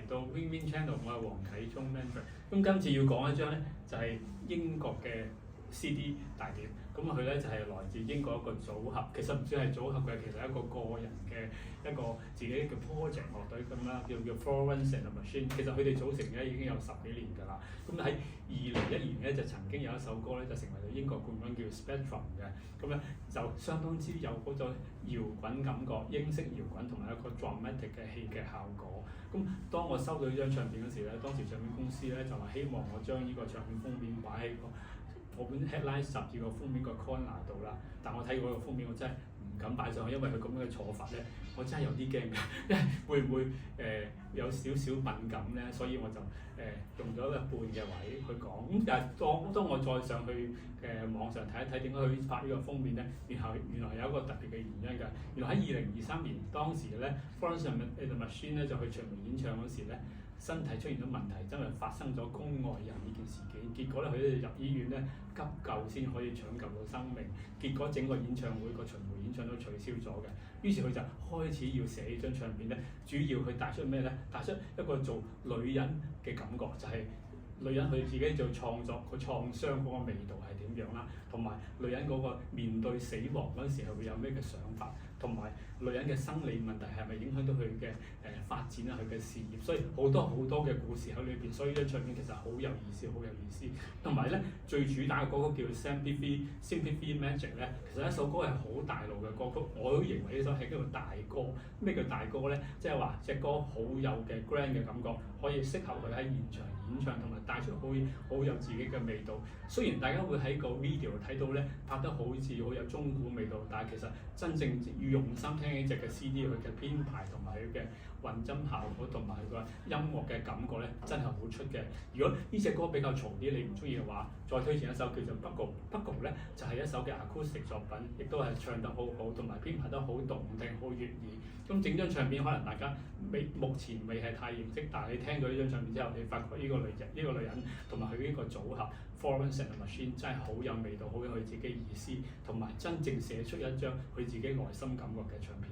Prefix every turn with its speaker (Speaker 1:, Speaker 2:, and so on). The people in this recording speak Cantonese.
Speaker 1: 嚟到 Win Win Channel，我係黃啟聰 Mentor。咁今次要講一張咧，就係英國嘅 CD 大碟。咁佢咧就係來自英國一個組合，其實唔算係組合嘅，其實係一個個人嘅一個自己叫 project 樂隊咁啦，叫 Florence and the Machine。其實佢哋組成咧已經有10幾年㗎啦。咁喺2012年咧就曾經有一首歌咧就成為咗英國冠軍叫 Spectrum 嘅，咁咧就相當之有嗰種搖滾感覺，英式搖滾同埋一個 dramatic 嘅戲劇效果。咁當我收到呢張唱片嗰時咧，當時唱片公司咧就話希望我將呢個唱片封面擺喺我本 headline 12個封面個 corner 度啦，但我睇過個封面，我真係唔敢擺上去，因為佢咁樣嘅錯法咧，我真係有啲驚嘅，因為會唔會有少少敏感咧，所以我就用咗一半嘅位去講。咁但係當我再上去網上睇一睇點解佢拍呢個封面咧，原來有一個特別嘅原因㗎。原來喺2023年當時咧 Florence and the Machine 咧就去巡迴演唱嗰時咧，身體出現咗問題，真係發生咗宮外孕呢件事件，結果咧佢哋入醫院咧急救先可以搶救到生命，結果整個演唱會個巡迴演唱都取消咗嘅。於是佢就開始要寫呢張唱片咧，主要佢帶出咩咧？帶出一個做女人嘅感覺，就係女人佢自己做創作，佢創傷嗰個味道係點樣啦，同埋女人嗰個面對死亡嗰陣時係會有咩嘅想法，同埋女人嘅生理問題係咪影響到佢嘅發展啊，佢嘅事業，所以好多嘅故事喺裏邊，所以呢張唱片其實好有意思，好有意思。同埋咧最主打嘅歌曲叫 Sympathy Magic 咧，其實一首歌係好大路嘅歌曲，我都認為呢首係叫做大歌。咩叫大歌咧？即係話隻歌好有嘅 grand 嘅感覺，可以適合佢喺現場演唱，同埋帶出好有自己嘅味道。雖然大家會喺個 video 睇到咧拍得好似好有中古味道，但係其實真正要用心聽呢隻嘅 CD，佢嘅編排同埋佢嘅混音效果同埋佢個音樂嘅感覺咧，真係好出嘅。如果呢隻歌比較嘈啲，你唔中意嘅話，再推薦一首叫做 Bugle 咧，就係一首嘅 acoustic 作品，亦都係唱得好好，同埋編排得好動聽、好悅耳。咁整張唱片可能大家目前未係太認識，但係你聽咗呢張唱片之後，你發覺呢個女人同埋佢呢個組合 Florence and the Machine 真係好有味道，好有佢自己意思，同埋真正寫出一張佢自己內心感覺嘅唱片。